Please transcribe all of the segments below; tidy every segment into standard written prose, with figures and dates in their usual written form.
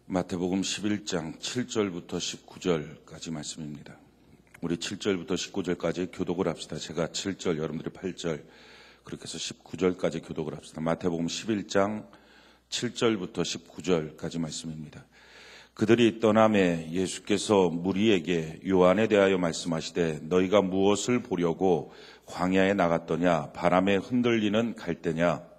마태복음 11장 7절부터 19절까지 말씀입니다. 우리 7절부터 19절까지 교독을 합시다. 제가 7절, 여러분들이 8절, 그렇게 해서 19절까지 교독을 합시다. 마태복음 11장 7절부터 19절까지 말씀입니다. 그들이 떠남에 예수께서 무리에게 요한에 대하여 말씀하시되 너희가 무엇을 보려고 광야에 나갔더냐? 바람에 흔들리는 갈대냐?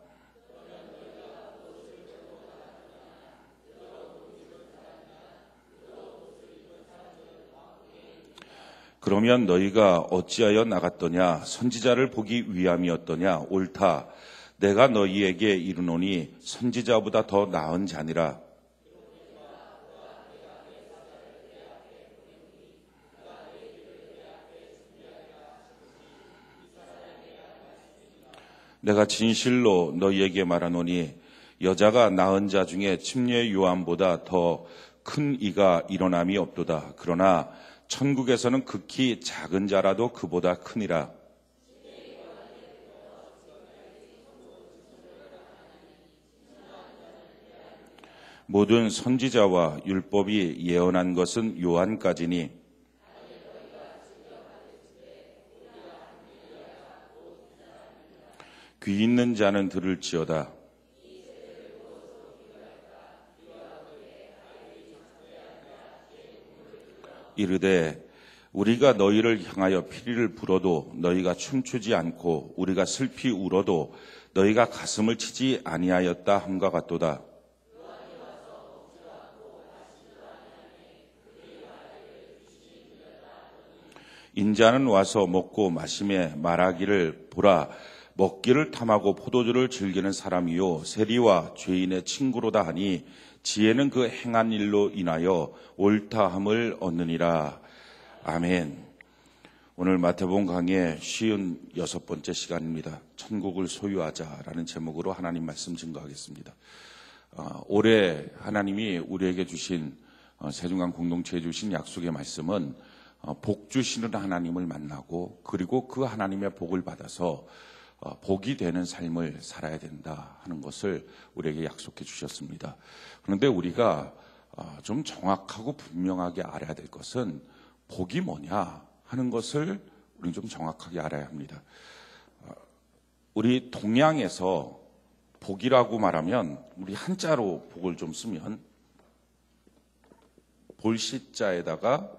그러면 너희가 어찌하여 나갔더냐? 선지자를 보기 위함이었더냐? 옳다. 내가 너희에게 이르노니 선지자보다 더 나은 자니라. 내가 진실로 너희에게 말하노니 여자가 낳은 자 중에 침례 요한보다 더 큰 이가 일어남이 없도다. 그러나 천국에서는 극히 작은 자라도 그보다 크니라. 모든 선지자와 율법이 예언한 것은 요한까지니 귀 있는 자는 들을지어다. 이르되 우리가 너희를 향하여 피리를 불어도 너희가 춤추지 않고 우리가 슬피 울어도 너희가 가슴을 치지 아니하였다 함과 같도다. 인자는 와서 먹고 마시매 말하기를 보라 먹기를 탐하고 포도주를 즐기는 사람이요 세리와 죄인의 친구로다 하니 지혜는 그 행한 일로 인하여 옳다함을 얻느니라. 아멘. 오늘 마태복음 강의 56번째 시간입니다. 천국을 소유하자라는 제목으로 하나님 말씀 증거하겠습니다. 올해 하나님이 우리에게 주신 세중강 공동체에 주신 약속의 말씀은 복 주시는 하나님을 만나고 그리고 그 하나님의 복을 받아서 복이 되는 삶을 살아야 된다 하는 것을 우리에게 약속해 주셨습니다. 그런데 우리가 좀 정확하고 분명하게 알아야 될 것은 복이 뭐냐 하는 것을 우리는 좀 정확하게 알아야 합니다. 우리 동양에서 복이라고 말하면 우리 한자로 복을 좀 쓰면 볼시자에다가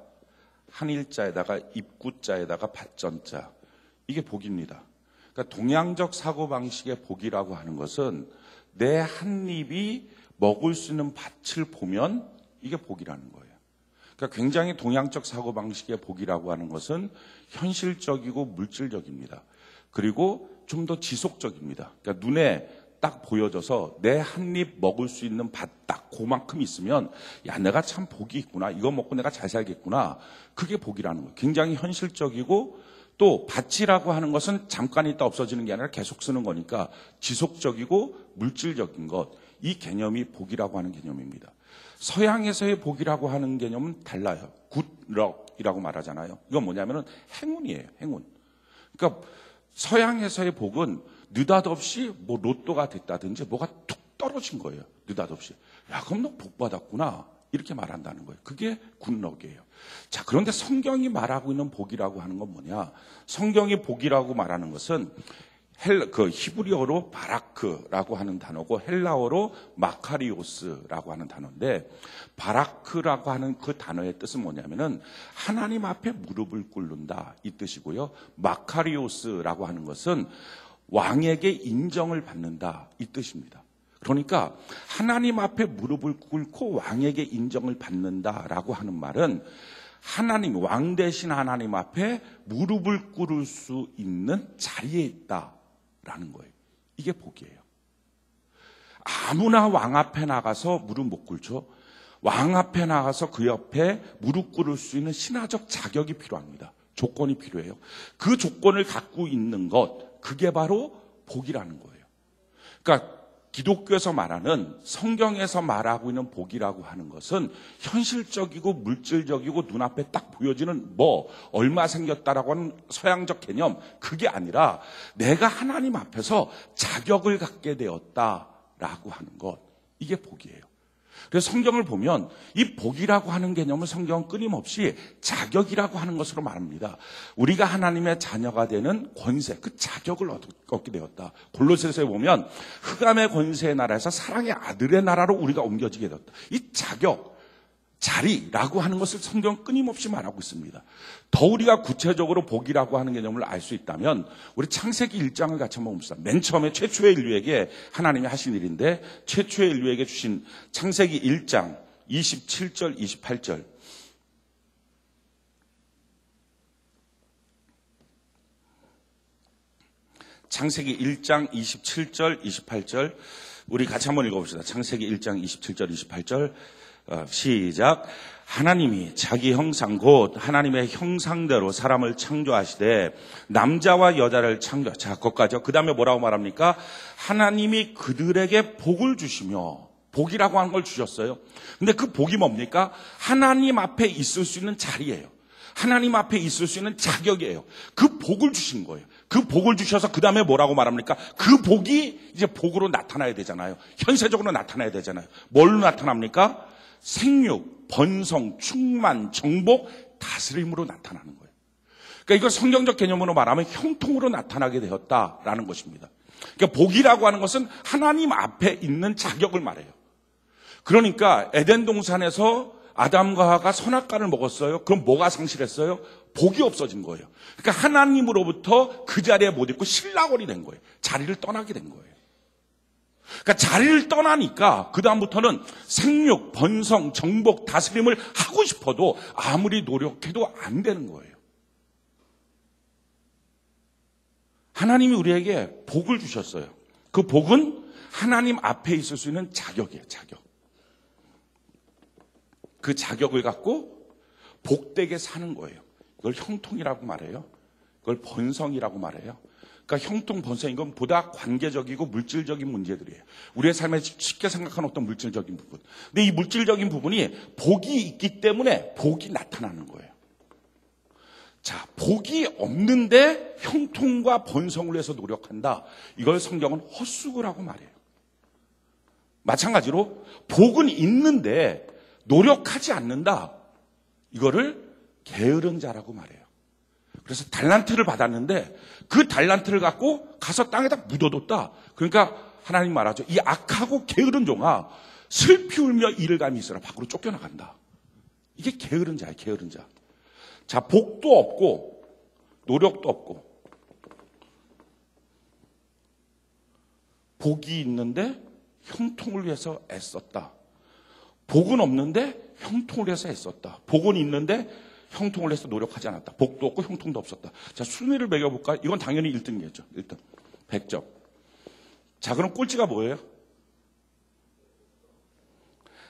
한일자에다가 입구자에다가 밭전자 이게 복입니다. 그러니까 동양적 사고방식의 복이라고 하는 것은 내 한 입이 먹을 수 있는 밭을 보면 이게 복이라는 거예요. 그러니까 굉장히 동양적 사고방식의 복이라고 하는 것은 현실적이고 물질적입니다. 그리고 좀 더 지속적입니다. 그러니까 눈에 딱 보여져서 내 한 입 먹을 수 있는 밭 딱 그만큼 있으면 야 내가 참 복이 있구나. 이거 먹고 내가 잘 살겠구나. 그게 복이라는 거예요. 굉장히 현실적이고 또 밭이라고 하는 것은 잠깐 있다 없어지는 게 아니라 계속 쓰는 거니까 지속적이고 물질적인 것. 이 개념이 복이라고 하는 개념입니다. 서양에서의 복이라고 하는 개념은 달라요. 굿럭이라고 말하잖아요. 이건 뭐냐면은 행운이에요. 행운. 그러니까 서양에서의 복은 느닷없이 뭐 로또가 됐다든지 뭐가 툭 떨어진 거예요. 느닷없이. 야, 그럼 너 복 받았구나. 이렇게 말한다는 거예요. 그게 굿럭이에요. 자, 그런데 성경이 말하고 있는 복이라고 하는 건 뭐냐? 성경이 복이라고 말하는 것은 히브리어로 바라크라고 하는 단어고 헬라어로 마카리오스라고 하는 단어인데 바라크라고 하는 그 단어의 뜻은 뭐냐면은 하나님 앞에 무릎을 꿇는다 이 뜻이고요. 마카리오스라고 하는 것은 왕에게 인정을 받는다 이 뜻입니다. 그러니까 하나님 앞에 무릎을 꿇고 왕에게 인정을 받는다라고 하는 말은 하나님, 왕 대신 하나님 앞에 무릎을 꿇을 수 있는 자리에 있다라는 거예요. 이게 복이에요. 아무나 왕 앞에 나가서 무릎 못 꿇죠. 왕 앞에 나가서 그 옆에 무릎 꿇을 수 있는 신화적 자격이 필요합니다. 조건이 필요해요. 그 조건을 갖고 있는 것, 그게 바로 복이라는 거예요. 그러니까 기독교에서 말하는 성경에서 말하고 있는 복이라고 하는 것은 현실적이고 물질적이고 눈앞에 딱 보여지는 뭐 얼마 생겼다라고 하는 서양적 개념 그게 아니라 내가 하나님 앞에서 자격을 갖게 되었다라고 하는 것 이게 복이에요. 그래서 성경을 보면 이 복이라고 하는 개념을 성경은 끊임없이 자격이라고 하는 것으로 말합니다. 우리가 하나님의 자녀가 되는 권세, 그 자격을 얻게 되었다. 골로새서에 보면 흑암의 권세의 나라에서 사랑의 아들의 나라로 우리가 옮겨지게 되었다. 이 자격, 자리라고 하는 것을 성경은 끊임없이 말하고 있습니다. 더 우리가 구체적으로 복이라고 하는 개념을 알 수 있다면 우리 창세기 1장을 같이 한번 봅시다. 맨 처음에 최초의 인류에게 하나님이 하신 일인데 최초의 인류에게 주신 창세기 1장 27절 28절 창세기 1장 27절 28절 우리 같이 한번 읽어봅시다. 창세기 1장 27절 28절 시작. 하나님이 자기 형상 곧 하나님의 형상대로 사람을 창조하시되 남자와 여자를 창조. 자, 거기까지요. 그 다음에 뭐라고 말합니까? 하나님이 그들에게 복을 주시며 복이라고 하는 걸 주셨어요. 근데 그 복이 뭡니까? 하나님 앞에 있을 수 있는 자리예요. 하나님 앞에 있을 수 있는 자격이에요. 그 복을 주신 거예요. 그 복을 주셔서 그 다음에 뭐라고 말합니까? 그 복이 이제 복으로 나타나야 되잖아요. 현세적으로 나타나야 되잖아요. 뭘로 나타납니까? 생육, 번성, 충만, 정복, 다스림으로 나타나는 거예요. 그러니까 이걸 성경적 개념으로 말하면 형통으로 나타나게 되었다라는 것입니다. 그러니까 복이라고 하는 것은 하나님 앞에 있는 자격을 말해요. 그러니까 에덴 동산에서 아담과 하와가 선악과를 먹었어요. 그럼 뭐가 상실했어요? 복이 없어진 거예요. 그러니까 하나님으로부터 그 자리에 못 있고 실라골이 된 거예요. 자리를 떠나게 된 거예요. 그러니까 자리를 떠나니까 그 다음부터는 생육, 번성, 정복, 다스림을 하고 싶어도 아무리 노력해도 안 되는 거예요. 하나님이 우리에게 복을 주셨어요. 그 복은 하나님 앞에 있을 수 있는 자격이에요. 자격. 그 자격을 갖고 복되게 사는 거예요. 이걸 형통이라고 말해요. 그걸 번성이라고 말해요. 그러니까 형통, 번성인 건 보다 관계적이고 물질적인 문제들이에요. 우리의 삶에 쉽게 생각하는 어떤 물질적인 부분. 근데 이 물질적인 부분이 복이 있기 때문에 복이 나타나는 거예요. 자, 복이 없는데 형통과 번성을 위해서 노력한다. 이걸 성경은 헛수고라고 말해요. 마찬가지로 복은 있는데 노력하지 않는다. 이거를 게으른 자라고 말해요. 그래서 달란트를 받았는데 그 달란트를 갖고 가서 땅에다 묻어뒀다. 그러니까 하나님 말하죠. 이 악하고 게으른 종아 슬피 울며 이를 감히 있으라. 밖으로 쫓겨나간다. 이게 게으른 자예요. 게으른 자. 자, 복도 없고 노력도 없고 복이 있는데 형통을 위해서 애썼다. 복은 없는데 형통을 위해서 애썼다. 복은 있는데 형통을 해서 노력하지 않았다. 복도 없고 형통도 없었다. 자, 순위를 매겨볼까요? 이건 당연히 1등이겠죠. 1등. 100점. 자, 그럼 꼴찌가 뭐예요?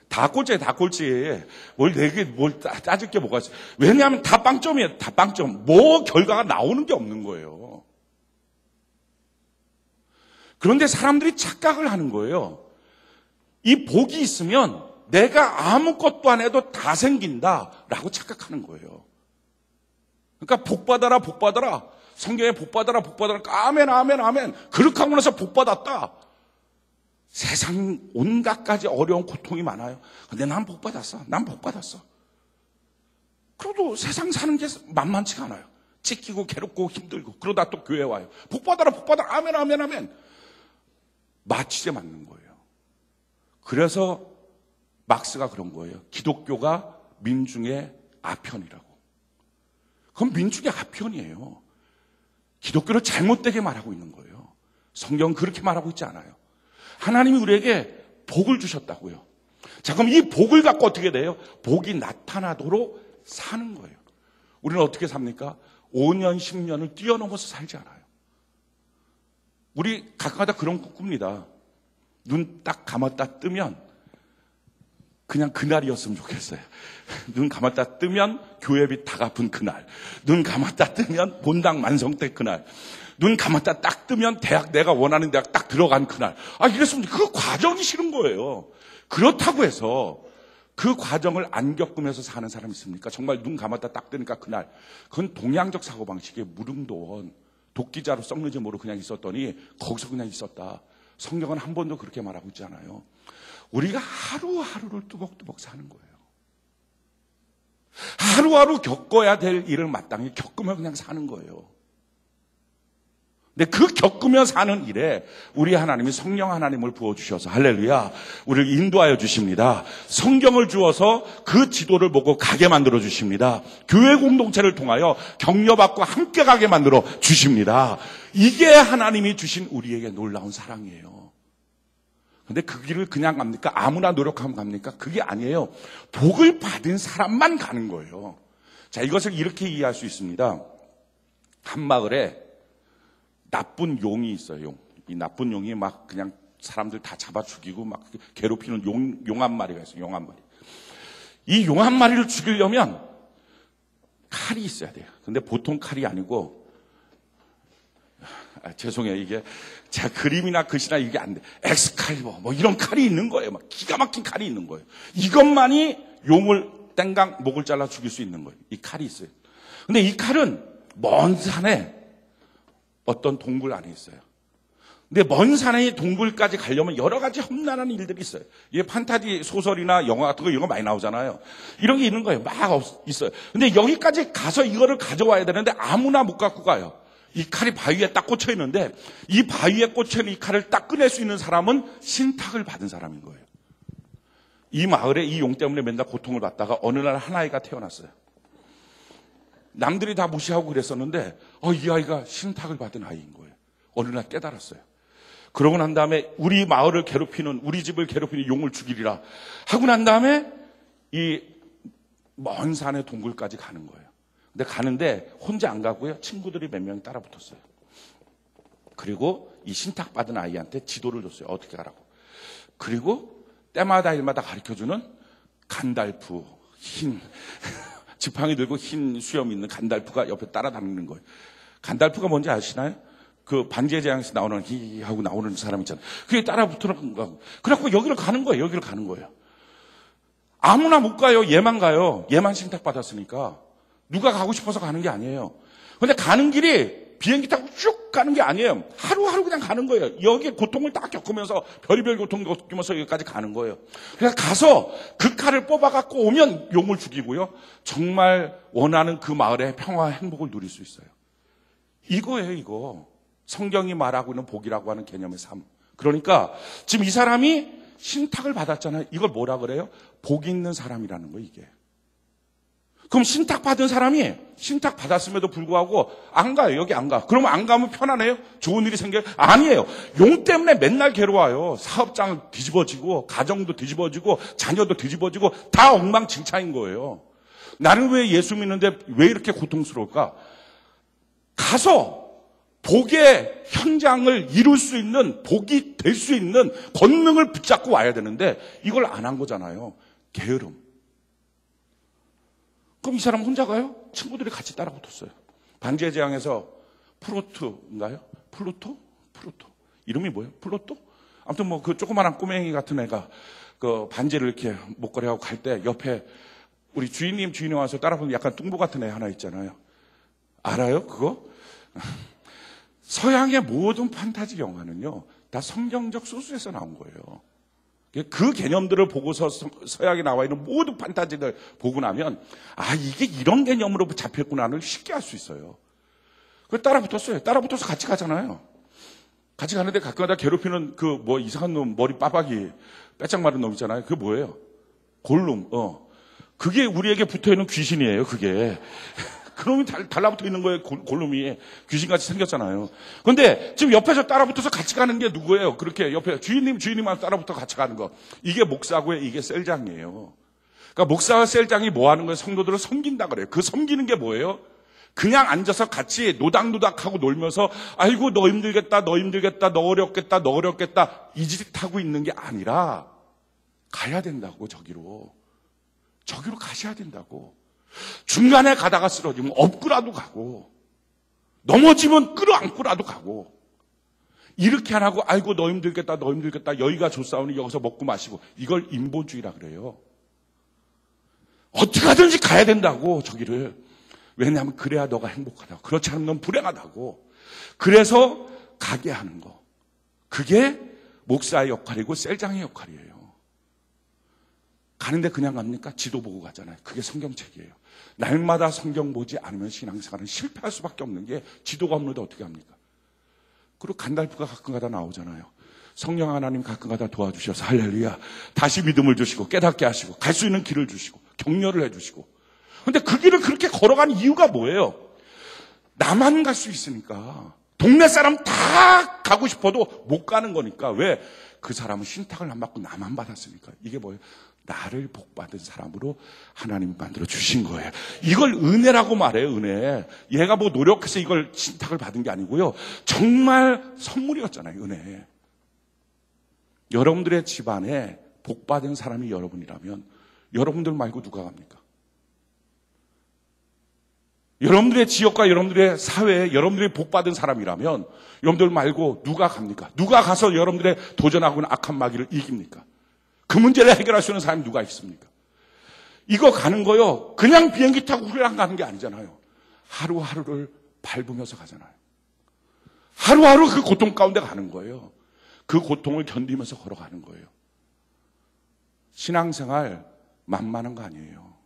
다 꼴찌예요. 다 꼴찌. 뭘 따질 게 뭐가 있어요. 왜냐하면 다 빵점이에요. 다 빵점. 뭐 결과가 나오는 게 없는 거예요. 그런데 사람들이 착각을 하는 거예요. 이 복이 있으면 내가 아무것도 안 해도 다 생긴다라고 착각하는 거예요. 그러니까 복 받아라, 복 받아라. 성경에 복 받아라, 복 받아라. 아멘, 아멘, 아멘. 그렇게 하고 나서 복 받았다. 세상 온갖 가지 어려운 고통이 많아요. 근데 난 복 받았어. 난 복 받았어. 그래도 세상 사는 게 만만치가 않아요. 찢기고 괴롭고 힘들고 그러다 또 교회 와요. 복 받아라, 복 받아라. 아멘, 아멘, 아멘. 마취제 맞는 거예요. 그래서 막스가 그런 거예요. 기독교가 민중의 아편이라고. 그건 민중의 아편이에요. 기독교를 잘못되게 말하고 있는 거예요. 성경은 그렇게 말하고 있지 않아요. 하나님이 우리에게 복을 주셨다고요. 자, 그럼 이 복을 갖고 어떻게 돼요? 복이 나타나도록 사는 거예요. 우리는 어떻게 삽니까? 5년, 10년을 뛰어넘어서 살지 않아요. 우리 가끔가다 그런 꿈 꿉니다. 눈 딱 감았다 뜨면 그냥 그날이었으면 좋겠어요. 눈 감았다 뜨면 교회비 다 갚은 그날. 눈 감았다 뜨면 본당 만성 때 그날. 눈 감았다 딱 뜨면 대학 내가 원하는 대학 딱 들어간 그날. 이랬으면 그 과정이 싫은 거예요. 그렇다고 해서 그 과정을 안 겪으면서 사는 사람이 있습니까? 정말 눈 감았다 딱 뜨니까 그날. 그건 동양적 사고방식의 무릉도원. 도끼자루 썩는지 모르고 그냥 있었더니 거기서 그냥 있었다. 성경은 한 번도 그렇게 말하고 있지 않아요. 우리가 하루하루를 뚜벅뚜벅 사는 거예요. 하루하루 겪어야 될 일을 마땅히 겪으며 그냥 사는 거예요. 근데 그 겪으며 사는 일에 우리 하나님이 성령 하나님을 부어주셔서 할렐루야 우리를 인도하여 주십니다. 성경을 주어서 그 지도를 보고 가게 만들어 주십니다. 교회 공동체를 통하여 격려받고 함께 가게 만들어 주십니다. 이게 하나님이 주신 우리에게 놀라운 사랑이에요. 근데 그 길을 그냥 갑니까? 아무나 노력하면 갑니까? 그게 아니에요. 복을 받은 사람만 가는 거예요. 자, 이것을 이렇게 이해할 수 있습니다. 한 마을에 나쁜 용이 있어요. 이 나쁜 용이 막 그냥 사람들 다 잡아 죽이고 막 괴롭히는 용 한 마리가 있어요. 용 한 마리. 이 용 한 마리를 죽이려면 칼이 있어야 돼요. 근데 보통 칼이 아니고 죄송해요. 이게 제가 그림이나 글씨나 이게 안 돼. 엑스칼리버 뭐 이런 칼이 있는 거예요. 막 기가 막힌 칼이 있는 거예요. 이것만이 용을 땡강 목을 잘라 죽일 수 있는 거예요. 이 칼이 있어요. 근데 이 칼은 먼 산에 어떤 동굴 안에 있어요. 근데 먼 산의 동굴까지 가려면 여러 가지 험난한 일들이 있어요. 이게 판타지 소설이나 영화 같은 거 이런 거 많이 나오잖아요. 이런 게 있는 거예요. 막 있어요. 근데 여기까지 가서 이거를 가져와야 되는데 아무나 못 갖고 가요. 이 칼이 바위에 딱 꽂혀 있는데 이 바위에 꽂혀 있는 이 칼을 딱 꺼낼 수 있는 사람은 신탁을 받은 사람인 거예요. 이 마을에 이 용 때문에 맨날 고통을 받다가 어느 날 한 아이가 태어났어요. 남들이 다 무시하고 그랬었는데 이 아이가 신탁을 받은 아이인 거예요. 어느 날 깨달았어요. 그러고 난 다음에 우리 마을을 괴롭히는 우리 집을 괴롭히는 용을 죽이리라 하고 난 다음에 이 먼 산의 동굴까지 가는 거예요. 근데 가는데 혼자 안 가고요. 친구들이 몇 명이 따라 붙었어요. 그리고 이 신탁 받은 아이한테 지도를 줬어요. 어떻게 가라고. 그리고 때마다 일마다 가르쳐주는 간달프 흰 지팡이 들고 흰 수염 있는 간달프가 옆에 따라다니는 거예요. 간달프가 뭔지 아시나요? 그 반지의 제왕에서 나오는 히 하고 나오는 사람 있잖아요. 그게 따라붙는 거. 그래갖고 여기를 가는 거예요. 여기를 가는 거예요. 아무나 못 가요. 얘만 가요. 얘만 신탁 받았으니까. 누가 가고 싶어서 가는 게 아니에요. 근데 가는 길이 비행기 타고 쭉 가는 게 아니에요. 하루하루 그냥 가는 거예요. 여기에 고통을 딱 겪으면서 별의별 고통을 겪으면서 여기까지 가는 거예요. 그래서 가서 그 칼을 뽑아갖고 오면 용을 죽이고요. 정말 원하는 그 마을의 평화와 행복을 누릴 수 있어요. 이거예요, 이거. 성경이 말하고 있는 복이라고 하는 개념의 삶. 그러니까 지금 이 사람이 신탁을 받았잖아요. 이걸 뭐라 그래요? 복 있는 사람이라는 거예요, 이게. 그럼 신탁 받은 사람이 신탁 받았음에도 불구하고 안 가요. 여기 안 가. 그러면 안 가면 편안해요? 좋은 일이 생겨요? 아니에요. 용 때문에 맨날 괴로워요. 사업장 뒤집어지고 가정도 뒤집어지고 자녀도 뒤집어지고 다 엉망진창인 거예요. 나는 왜 예수 믿는데 왜 이렇게 고통스러울까? 가서 복의 현장을 이룰 수 있는 복이 될 수 있는 권능을 붙잡고 와야 되는데 이걸 안 한 거잖아요. 게으름. 그럼 이 사람 혼자 가요? 친구들이 같이 따라 붙었어요. 반지의 제왕에서 프로트인가요? 플루토? 이름이 뭐예요? 플루토? 아무튼 뭐 그 조그마한 꼬맹이 같은 애가 그 반지를 이렇게 목걸이하고 갈 때 옆에 우리 주인님 와서 따라 붙는 약간 뚱보 같은 애 하나 있잖아요. 알아요? 그거? 서양의 모든 판타지 영화는요, 다 성경적 소스에서 나온 거예요. 그 개념들을 보고서 서양에 나와 있는 모든 판타지를 보고 나면 이게 이런 개념으로 잡혔구나를 쉽게 알 수 있어요. 그래서 따라 붙었어요. 따라 붙어서 같이 가잖아요. 같이 가는데 가끔가다 괴롭히는 그 뭐 이상한 놈 머리 빠박이 빼짝 마른 놈 있잖아요. 그게 뭐예요? 골룸. 그게 우리에게 붙어있는 귀신이에요. 그게. 그놈이 달라붙어 있는 거예요. 골룸이 귀신같이 생겼잖아요. 그런데 지금 옆에서 따라붙어서 같이 가는 게 누구예요? 그렇게 옆에 주인님만 따라붙어 같이 가는 거. 이게 목사고요. 이게 셀장이에요. 그러니까 목사와 셀장이 뭐 하는 거예요? 성도들을 섬긴다 그래요. 그 섬기는 게 뭐예요? 그냥 앉아서 같이 노닥노닥하고 놀면서 아이고 너 힘들겠다 너 어렵겠다 이 짓 하고 있는 게 아니라 가야 된다고. 저기로 가셔야 된다고. 중간에 가다가 쓰러지면 업고라도 가고 넘어지면 끌어안고라도 가고 이렇게 안 하고 아이고 너 힘들겠다 여기가 좋사오니 여기서 먹고 마시고 이걸 인본주의라 그래요. 어떻게 하든지 가야 된다고 저기를. 왜냐하면 그래야 너가 행복하다고. 그렇지 않으면 넌 불행하다고. 그래서 가게 하는 거. 그게 목사의 역할이고 셀장의 역할이에요. 가는데 그냥 갑니까? 지도 보고 가잖아요. 그게 성경책이에요. 날마다 성경 보지 않으면 신앙생활은 실패할 수밖에 없는 게 지도가 없는데 어떻게 합니까? 그리고 간달프가 가끔가다 나오잖아요. 성령 하나님 가끔가다 도와주셔서 할렐루야. 다시 믿음을 주시고 깨닫게 하시고 갈 수 있는 길을 주시고 격려를 해주시고. 근데 그 길을 그렇게 걸어간 이유가 뭐예요? 나만 갈 수 있으니까. 동네 사람 다 가고 싶어도 못 가는 거니까. 왜? 그 사람은 신탁을 안 받고 나만 받았으니까. 이게 뭐예요? 나를 복받은 사람으로 하나님이 만들어 주신 거예요. 이걸 은혜라고 말해요. 은혜. 얘가 뭐 노력해서 이걸 신탁을 받은 게 아니고요. 정말 선물이었잖아요. 은혜. 여러분들의 집안에 복받은 사람이 여러분이라면 여러분들 말고 누가 갑니까? 여러분들의 지역과 여러분들의 사회에 여러분들이 복받은 사람이라면 여러분들 말고 누가 갑니까? 누가 가서 여러분들의 도전하고 있는 악한 마귀를 이깁니까? 그 문제를 해결할 수 있는 사람이 누가 있습니까? 이거 가는 거요. 그냥 비행기 타고 후회랑 가는 게 아니잖아요. 하루하루를 밟으면서 가잖아요. 하루하루 그 고통 가운데 가는 거예요. 그 고통을 견디면서 걸어가는 거예요. 신앙생활 만만한 거 아니에요.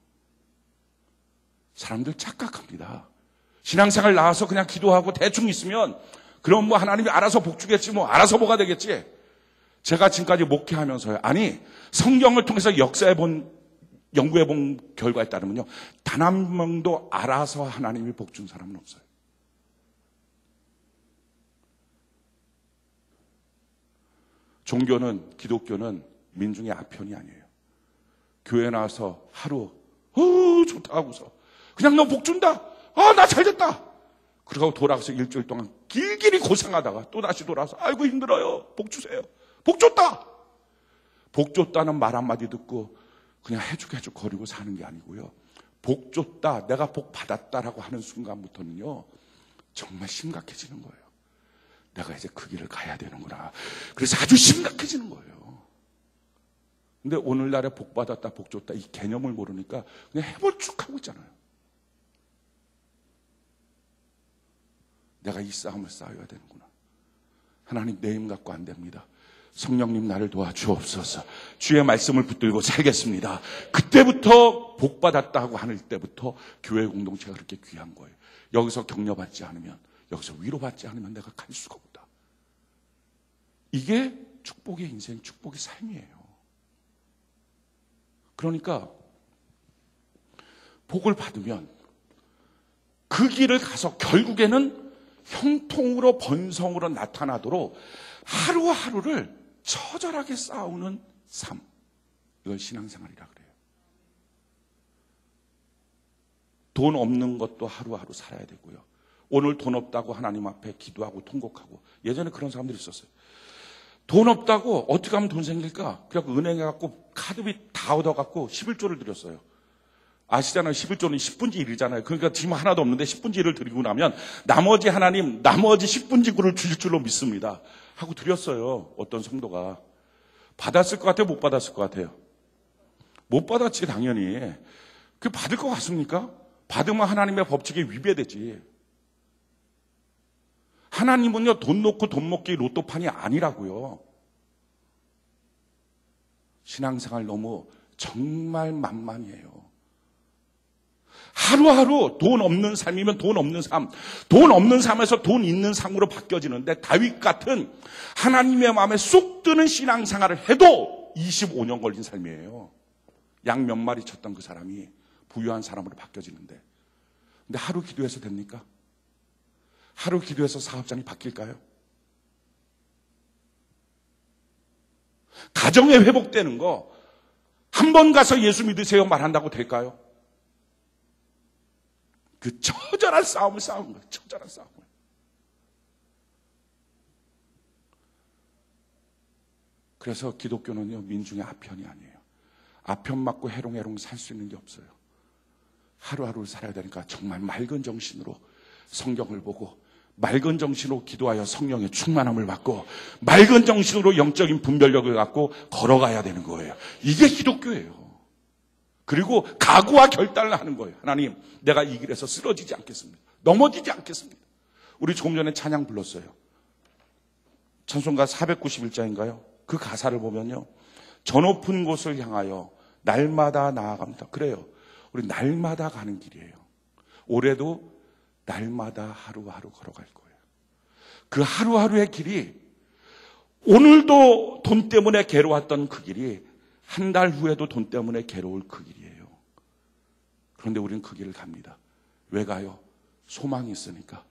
사람들 착각합니다. 신앙생활 나와서 그냥 기도하고 대충 있으면 그럼 뭐 하나님이 알아서 복 주겠지 뭐 알아서 뭐가 되겠지. 제가 지금까지 목회하면서요. 아니 성경을 통해서 연구해 본 결과에 따르면요. 단 한 명도 알아서 하나님이 복 준 사람은 없어요. 종교는 기독교는 민중의 아편이 아니에요. 교회 나와서 하루 좋다 하고서 그냥 너 복 준다. 나 잘 됐다. 그러고 돌아가서 일주일 동안 길길이 고생하다가 또다시 돌아와서 아이고 힘들어요. 복 주세요. 복 줬다. 복 줬다는 말 한마디 듣고 그냥 해죽 거리고 사는 게 아니고요. 복 줬다. 내가 복 받았다라고 하는 순간부터는요. 정말 심각해지는 거예요. 내가 이제 그 길을 가야 되는구나. 그래서 아주 심각해지는 거예요. 근데 오늘날에 복 받았다, 복 줬다 이 개념을 모르니까 그냥 해볼쭉 하고 있잖아요. 내가 이 싸움을 싸워야 되는구나. 하나님 내 힘 갖고 안 됩니다. 성령님 나를 도와주옵소서. 주의 말씀을 붙들고 살겠습니다. 그때부터 복 받았다 하고 하늘 때부터 교회 공동체가 그렇게 귀한 거예요. 여기서 격려받지 않으면, 여기서 위로받지 않으면 내가 갈 수가 없다. 이게 축복의 인생, 축복의 삶이에요. 그러니까 복을 받으면 그 길을 가서 결국에는 형통으로 번성으로 나타나도록 하루하루를 처절하게 싸우는 삶. 이걸 신앙생활이라 그래요. 돈 없는 것도 하루하루 살아야 되고요. 오늘 돈 없다고 하나님 앞에 기도하고 통곡하고. 예전에 그런 사람들이 있었어요. 돈 없다고 어떻게 하면 돈 생길까? 그래서 은행에 갖고 카드비 다 얻어갖고 11조를 드렸어요. 아시잖아요. 11조는 10분지 1이잖아요. 그러니까 지금 하나도 없는데 10분지 1을 드리고 나면 나머지 하나님 나머지 10분지 9를 주실 줄로 믿습니다. 하고 드렸어요. 어떤 성도가. 받았을 것 같아요? 못 받았을 것 같아요? 못 받았지 당연히. 그 받을 것 같습니까? 받으면 하나님의 법칙에 위배되지. 하나님은요 돈 놓고 돈 먹기 로또판이 아니라고요. 신앙생활 너무 정말 만만해요. 하루하루 돈 없는 삶이면 돈 없는 삶, 돈 없는 삶에서 돈 있는 삶으로 바뀌어지는데 다윗 같은 하나님의 마음에 쏙 드는 신앙생활을 해도 25년 걸린 삶이에요. 양 몇 마리 쳤던 그 사람이 부유한 사람으로 바뀌어지는데. 근데 하루 기도해서 됩니까? 하루 기도해서 사업장이 바뀔까요? 가정에 회복되는 거 한 번 가서 예수 믿으세요 말한다고 될까요? 그 처절한 싸움을 싸우는 거예요. 처절한 싸움을. 그래서 기독교는요 민중의 아편이 아니에요. 아편 맞고 해롱해롱 살 수 있는 게 없어요. 하루하루를 살아야 되니까 정말 맑은 정신으로 성경을 보고 맑은 정신으로 기도하여 성령의 충만함을 받고 맑은 정신으로 영적인 분별력을 갖고 걸어가야 되는 거예요. 이게 기독교예요. 그리고 각오와 결단을 하는 거예요. 하나님, 내가 이 길에서 쓰러지지 않겠습니다. 넘어지지 않겠습니다. 우리 조금 전에 찬양 불렀어요. 찬송가 491장인가요? 그 가사를 보면요. 저 높은 곳을 향하여 날마다 나아갑니다. 그래요. 우리 날마다 가는 길이에요. 올해도 날마다 하루하루 걸어갈 거예요. 그 하루하루의 길이 오늘도 돈 때문에 괴로웠던 그 길이 한 달 후에도 돈 때문에 괴로울 그 길이에요. 그런데 우리는 그 길을 갑니다. 왜 가요? 소망이 있으니까.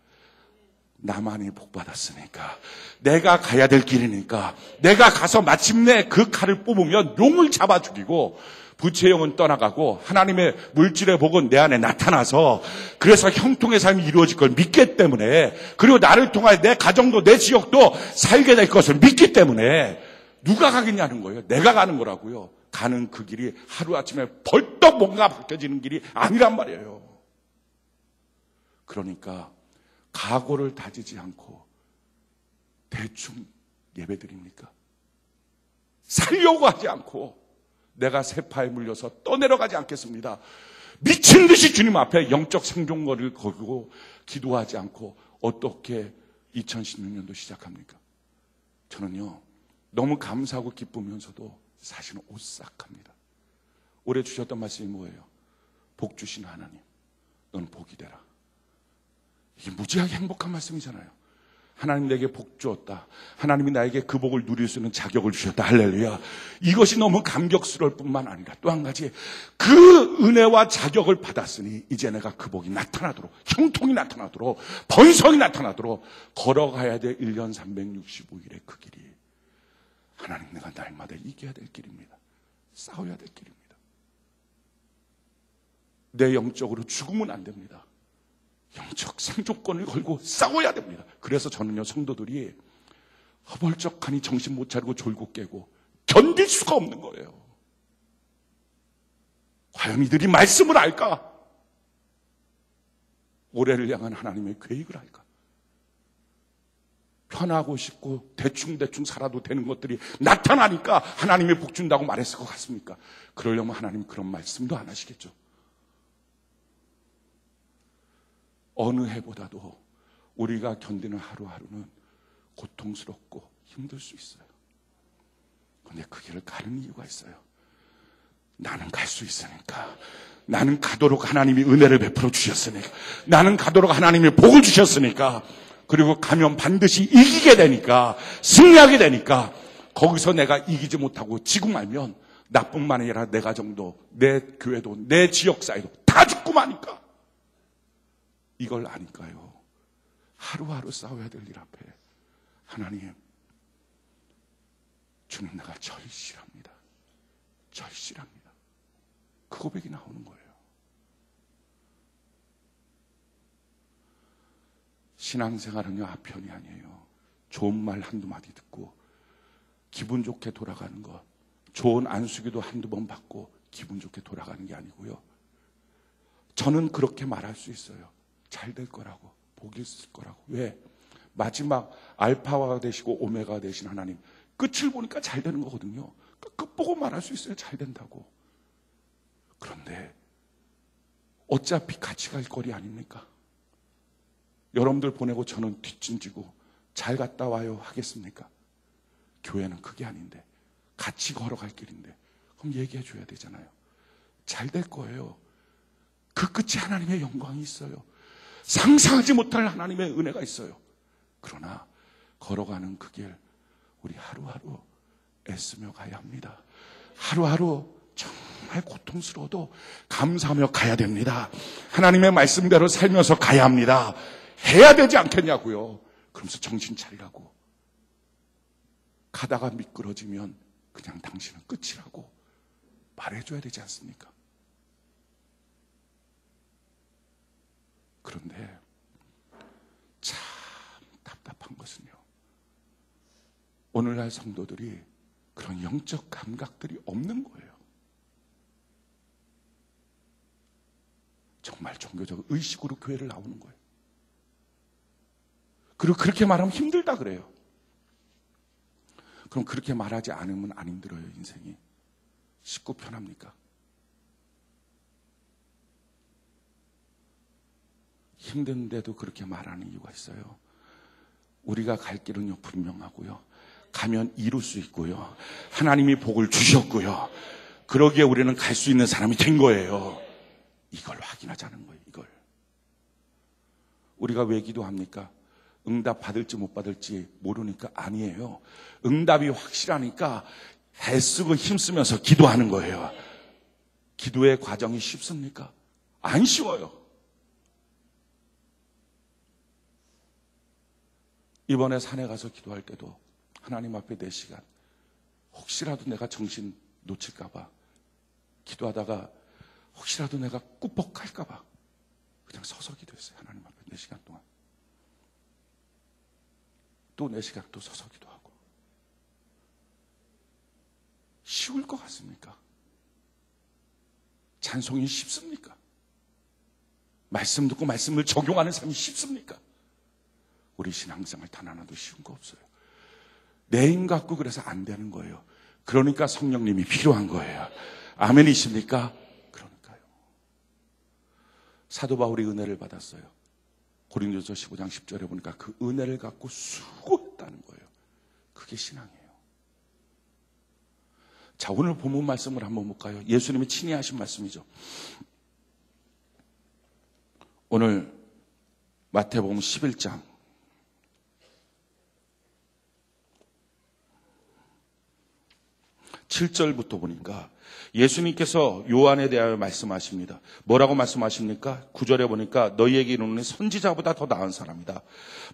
나만이 복받았으니까. 내가 가야 될 길이니까. 내가 가서 마침내 그 칼을 뽑으면 용을 잡아 죽이고 부채용은 떠나가고 하나님의 물질의 복은 내 안에 나타나서 그래서 형통의 삶이 이루어질 걸 믿기 때문에, 그리고 나를 통하여 내 가정도 내 지역도 살게 될 것을 믿기 때문에 누가 가겠냐는 거예요. 내가 가는 거라고요. 가는 그 길이 하루아침에 벌떡 뭔가 바뀌어지는 길이 아니란 말이에요. 그러니까 각오를 다지지 않고 대충 예배드립니까? 살려고 하지 않고 내가 세파에 물려서 떠내려가지 않겠습니다. 미친 듯이 주님 앞에 영적 생존거리를 걸고 기도하지 않고 어떻게 2016년도 시작합니까? 저는요, 너무 감사하고 기쁘면서도 사실은 오싹합니다. 올해 주셨던 말씀이 뭐예요? 복 주신 하나님, 너는 복이 되라. 이게 무지하게 행복한 말씀이잖아요. 하나님 내게 복 주었다. 하나님이 나에게 그 복을 누릴 수 있는 자격을 주셨다. 할렐루야. 이것이 너무 감격스러울 뿐만 아니라 또 한 가지, 그 은혜와 자격을 받았으니 이제 내가 그 복이 나타나도록, 형통이 나타나도록, 번성이 나타나도록 걸어가야 될 1년 365일의 그 길이 하나님, 내가 날마다 이겨야 될 길입니다. 싸워야 될 길입니다. 내 영적으로 죽으면 안 됩니다. 영적 생존권을 걸고 싸워야 됩니다. 그래서 저는요, 성도들이 허벌쩍하니 정신 못 차리고 졸고 깨고 견딜 수가 없는 거예요. 과연 이들이 말씀을 알까? 올해를 향한 하나님의 계획을 알까? 편하고 싶고 대충 살아도 되는 것들이 나타나니까 하나님의 복 준다고 말했을 것 같습니까? 그러려면 하나님 그런 말씀도 안 하시겠죠. 어느 해보다도 우리가 견디는 하루하루는 고통스럽고 힘들 수 있어요. 그런데 그 길을 가는 이유가 있어요. 나는 갈 수 있으니까. 나는 가도록 하나님이 은혜를 베풀어 주셨으니까. 나는 가도록 하나님이 복을 주셨으니까. 그리고 가면 반드시 이기게 되니까, 승리하게 되니까, 거기서 내가 이기지 못하고 지고 말면 나뿐만 아니라 내 가정도, 내 교회도, 내 지역사회도 다 죽고 마니까. 이걸 아니까요, 하루하루 싸워야 될 일 앞에 하나님, 주님 내가 절실합니다. 절실합니다. 그 고백이 나오는 거예요. 신앙생활은요, 아편이 아니에요. 좋은 말 한두 마디 듣고 기분 좋게 돌아가는 것, 좋은 안수기도 한두 번 받고 기분 좋게 돌아가는 게 아니고요. 저는 그렇게 말할 수 있어요. 잘 될 거라고, 복이 있을 거라고. 왜? 마지막 알파가 되시고 오메가가 되신 하나님, 끝을 보니까 잘 되는 거거든요. 끝 보고 말할 수 있어요. 잘 된다고. 그런데 어차피 같이 갈 거리 아닙니까? 여러분들 보내고 저는 뒷짐지고 잘 갔다 와요 하겠습니까? 교회는 그게 아닌데, 같이 걸어갈 길인데, 그럼 얘기해 줘야 되잖아요. 잘 될 거예요. 그 끝에 하나님의 영광이 있어요. 상상하지 못할 하나님의 은혜가 있어요. 그러나 걸어가는 그 길, 우리 하루하루 애쓰며 가야 합니다. 하루하루 정말 고통스러워도 감사하며 가야 됩니다. 하나님의 말씀대로 살면서 가야 합니다. 해야 되지 않겠냐고요. 그러면서 정신 차리라고. 가다가 미끄러지면 그냥 당신은 끝이라고 말해줘야 되지 않습니까? 그런데 참 답답한 것은요, 오늘날 성도들이 그런 영적 감각들이 없는 거예요. 정말 종교적 의식으로 교회를 나오는 거예요. 그리고 그렇게 말하면 힘들다 그래요. 그럼 그렇게 말하지 않으면 안 힘들어요, 인생이. 쉽고 편합니까? 힘든데도 그렇게 말하는 이유가 있어요. 우리가 갈 길은요, 분명하고요. 가면 이룰 수 있고요. 하나님이 복을 주셨고요. 그러기에 우리는 갈 수 있는 사람이 된 거예요. 이걸 확인하자는 거예요. 이걸. 우리가 왜 기도합니까? 응답 받을지 못 받을지 모르니까 아니에요. 응답이 확실하니까 애쓰고 힘쓰면서 기도하는 거예요. 기도의 과정이 쉽습니까? 안 쉬워요. 이번에 산에 가서 기도할 때도 하나님 앞에 4시간 혹시라도 내가 정신 놓칠까 봐 기도하다가 혹시라도 내가 꾸벅할까 봐 그냥 서서 기도했어요. 하나님 앞에 4시간 동안. 또 4시간 또 서서 기도하고. 쉬울 것 같습니까? 찬송이 쉽습니까? 말씀 듣고 말씀을 적용하는 삶이 쉽습니까? 우리 신앙생활 단 하나도 쉬운 거 없어요. 내 힘 갖고 그래서 안 되는 거예요. 그러니까 성령님이 필요한 거예요. 아멘이십니까? 그러니까요. 사도 바울이 은혜를 받았어요. 고린도서 15장 10절에 보니까 그 은혜를 갖고 수고했다는 거예요. 그게 신앙이에요. 자, 오늘 본문 말씀을 한번 볼까요? 예수님이 친히 하신 말씀이죠. 오늘 마태복음 11장 7절부터 보니까 예수님께서 요한에 대하여 말씀하십니다. 뭐라고 말씀하십니까? 9절에 보니까 너희에게 이르노니 선지자보다 더 나은 사람이다.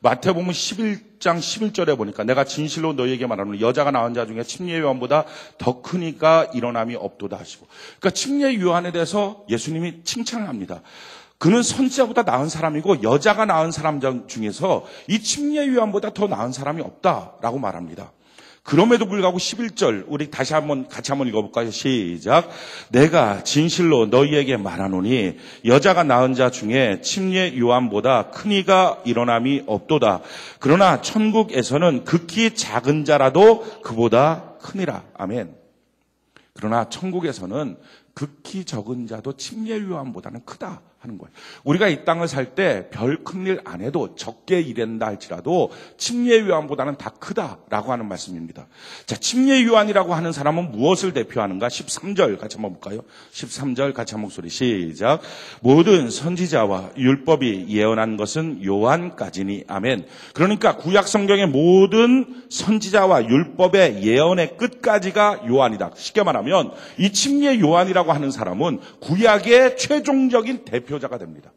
마태복음 11장 11절에 보니까 내가 진실로 너희에게 말하노니 여자가 낳은 자 중에 침례 요한보다 더 크니까 일어남이 없도다 하시고. 그러니까 침례 요한에 대해서 예수님이 칭찬을 합니다. 그는 선지자보다 나은 사람이고 여자가 낳은 사람 중에서 이 침례 요한보다 더 나은 사람이 없다라고 말합니다. 그럼에도 불구하고 11절 우리 다시 같이 한번 읽어볼까요? 시작. 내가 진실로 너희에게 말하노니 여자가 낳은 자 중에 침례 요한보다 큰 이가 일어남이 없도다. 그러나 천국에서는 극히 작은 자라도 그보다 크니라. 아멘. 그러나 천국에서는 극히 적은 자도 침례 요한보다는 크다 하는 거예요. 우리가 이 땅을 살 때 별 큰 일 안 해도 적게 일한다 할지라도 침례 요한보다는 다 크다라고 하는 말씀입니다. 자, 침례 요한이라고 하는 사람은 무엇을 대표하는가? 13절 같이 한번 볼까요? 13절 같이 한 목소리 시작. 모든 선지자와 율법이 예언한 것은 요한까지니. 아멘. 그러니까 구약 성경의 모든 선지자와 율법의 예언의 끝까지가 요한이다. 쉽게 말하면 이 침례 요한이라고 하는 사람은 구약의 최종적인 대표자가 됩니다.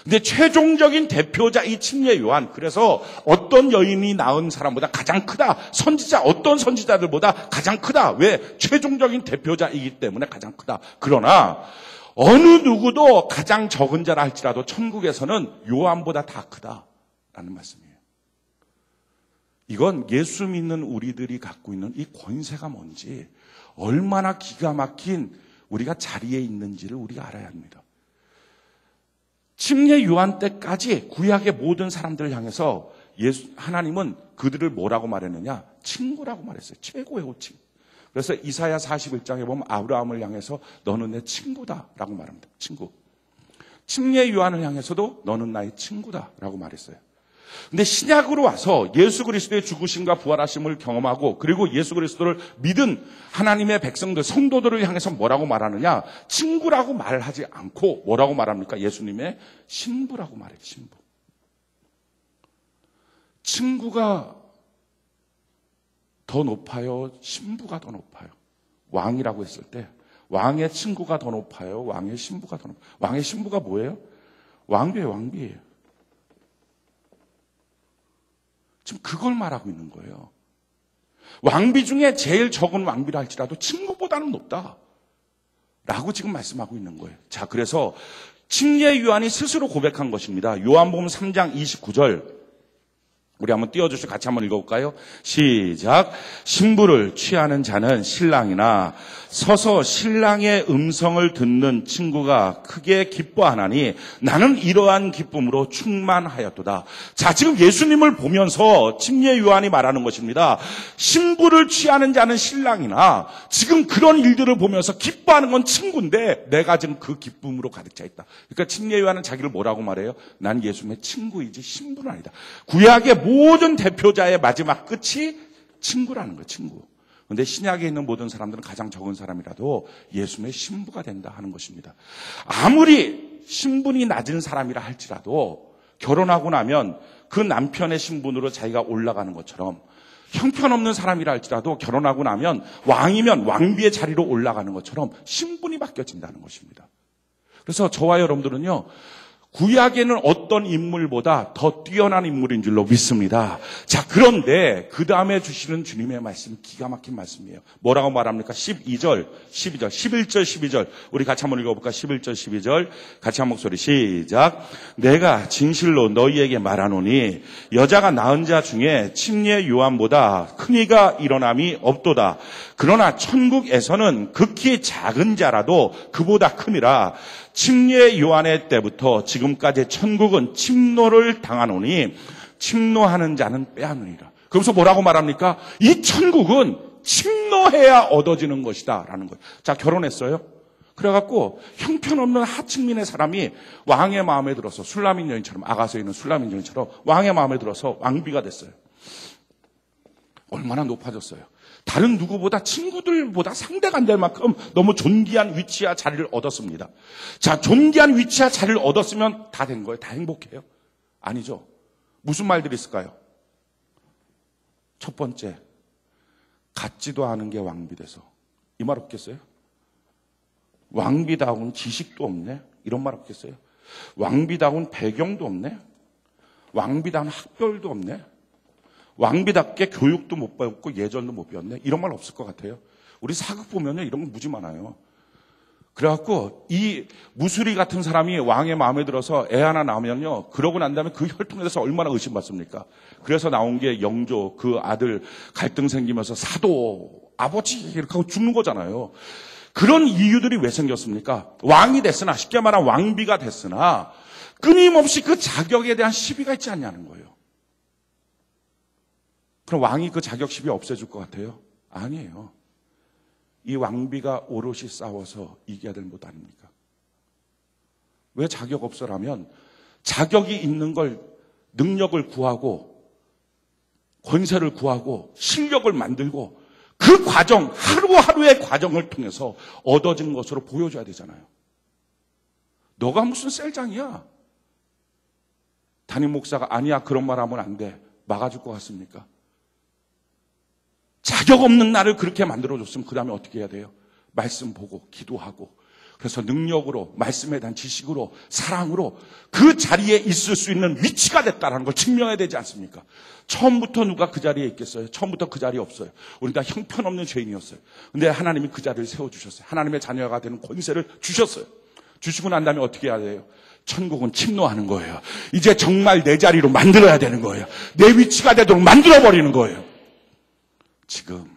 근데 최종적인 대표자 이 침례 요한, 그래서 어떤 여인이 낳은 사람보다 가장 크다. 선지자, 어떤 선지자들보다 가장 크다. 왜? 최종적인 대표자이기 때문에 가장 크다. 그러나 어느 누구도 가장 적은 자라 할지라도 천국에서는 요한보다 다 크다라는 말씀이에요. 이건 예수 믿는 우리들이 갖고 있는 이 권세가 뭔지, 얼마나 기가 막힌 우리가 자리에 있는지를 우리가 알아야 합니다. 침례 요한 때까지 구약의 모든 사람들을 향해서 하나님은 그들을 뭐라고 말했느냐? 친구라고 말했어요. 최고의 호칭. 그래서 이사야 41장에 보면 아브라함을 향해서 너는 내 친구다라고 말합니다. 친구. 침례 요한을 향해서도 너는 나의 친구다라고 말했어요. 근데 신약으로 와서 예수 그리스도의 죽으심과 부활하심을 경험하고 그리고 예수 그리스도를 믿은 하나님의 백성들, 성도들을 향해서 뭐라고 말하느냐? 친구라고 말하지 않고 뭐라고 말합니까? 예수님의 신부라고 말해요. 신부. 친구가 더 높아요? 신부가 더 높아요? 왕이라고 했을 때 왕의 친구가 더 높아요? 왕의 신부가 더 높아요? 왕의 신부가 뭐예요? 왕비예요. 왕비예요. 지금 그걸 말하고 있는 거예요. 왕비 중에 제일 적은 왕비라 할지라도 친구보다는 높다 라고 지금 말씀하고 있는 거예요. 자, 그래서 침례 요한이 스스로 고백한 것입니다. 요한복음 3장 29절 우리 한번 띄워주시고 같이 한번 읽어볼까요? 시작. 신부를 취하는 자는 신랑이나 서서 신랑의 음성을 듣는 친구가 크게 기뻐하나니 나는 이러한 기쁨으로 충만하였도다. 자, 지금 예수님을 보면서 침례 요한이 말하는 것입니다. 신부를 취하는 자는 신랑이나 지금 그런 일들을 보면서 기뻐하는 건 친구인데 내가 지금 그 기쁨으로 가득 차 있다. 그러니까 침례 요한은 자기를 뭐라고 말해요? 난 예수님의 친구이지 신부는 아니다. 구약의 모든 대표자의 마지막 끝이 친구라는 거예요. 친구. 그런데 신약에 있는 모든 사람들은 가장 적은 사람이라도 예수님의 신부가 된다 하는 것입니다. 아무리 신분이 낮은 사람이라 할지라도 결혼하고 나면 그 남편의 신분으로 자기가 올라가는 것처럼, 형편없는 사람이라 할지라도 결혼하고 나면 왕이면 왕비의 자리로 올라가는 것처럼 신분이 바뀌어진다는 것입니다. 그래서 저와 여러분들은요, 구약에는 어떤 인물보다 더 뛰어난 인물인 줄로 믿습니다. 자, 그런데 그 다음에 주시는 주님의 말씀, 기가 막힌 말씀이에요. 뭐라고 말합니까? 11절, 11절, 12절. 우리 같이 한번 읽어볼까? 11절, 12절. 같이 한 목소리 시작. 내가 진실로 너희에게 말하노니 여자가 낳은 자 중에 침례 요한보다 큰 이가 일어남이 없도다. 그러나 천국에서는 극히 작은 자라도 그보다 크니라. 침례 요한의 때부터 지금까지 천국은 침노를 당하노니 침노하는 자는 빼앗느니라. 그러면서 뭐라고 말합니까? 이 천국은 침노해야 얻어지는 것이다 라는 거예요. 자, 결혼했어요. 그래갖고 형편없는 하층민의 사람이 왕의 마음에 들어서, 술라민 여인처럼, 아가서에 있는 술라민 여인처럼 왕의 마음에 들어서 왕비가 됐어요. 얼마나 높아졌어요. 다른 누구보다, 친구들보다 상대가 안 될 만큼 너무 존귀한 위치와 자리를 얻었습니다. 자, 존귀한 위치와 자리를 얻었으면 다 된 거예요? 다 행복해요? 아니죠. 무슨 말들이 있을까요? 첫 번째, 같지도 않은 게 왕비 돼서. 이 말 없겠어요? 왕비다운 지식도 없네? 이런 말 없겠어요? 왕비다운 배경도 없네? 왕비다운 학벌도 없네? 왕비답게 교육도 못 배웠고 예전도 못 배웠네? 이런 말 없을 것 같아요. 우리 사극 보면요, 이런 거 무지 많아요. 그래갖고 이 무수리 같은 사람이 왕의 마음에 들어서 애 하나 낳으면요, 그러고 난 다음에 그 혈통에 대해서 얼마나 의심받습니까? 그래서 나온 게 영조, 그 아들 갈등 생기면서 사도, 아버지 이렇게 하고 죽는 거잖아요. 그런 이유들이 왜 생겼습니까? 왕이 됐으나, 쉽게 말하면 왕비가 됐으나 끊임없이 그 자격에 대한 시비가 있지 않냐는 거예요. 그럼 왕이 그 자격 시비 없애줄 것 같아요? 아니에요. 이 왕비가 오롯이 싸워서 이겨야 될 것 아닙니까? 왜 자격 없어라면 자격이 있는 걸, 능력을 구하고 권세를 구하고 실력을 만들고 그 과정, 하루하루의 과정을 통해서 얻어진 것으로 보여줘야 되잖아요. 너가 무슨 셀장이야? 담임 목사가 아니야, 그런 말 하면 안 돼, 막아줄 것 같습니까? 자격 없는 나를 그렇게 만들어줬으면 그 다음에 어떻게 해야 돼요? 말씀 보고 기도하고, 그래서 능력으로, 말씀에 대한 지식으로, 사랑으로 그 자리에 있을 수 있는 위치가 됐다는 걸 증명해야 되지 않습니까? 처음부터 누가 그 자리에 있겠어요? 처음부터 그 자리에 없어요. 우리 다 형편없는 죄인이었어요. 근데 하나님이 그 자리를 세워주셨어요. 하나님의 자녀가 되는 권세를 주셨어요. 주시고 난 다음에 어떻게 해야 돼요? 천국은 침노하는 거예요. 이제 정말 내 자리로 만들어야 되는 거예요. 내 위치가 되도록 만들어버리는 거예요. 지금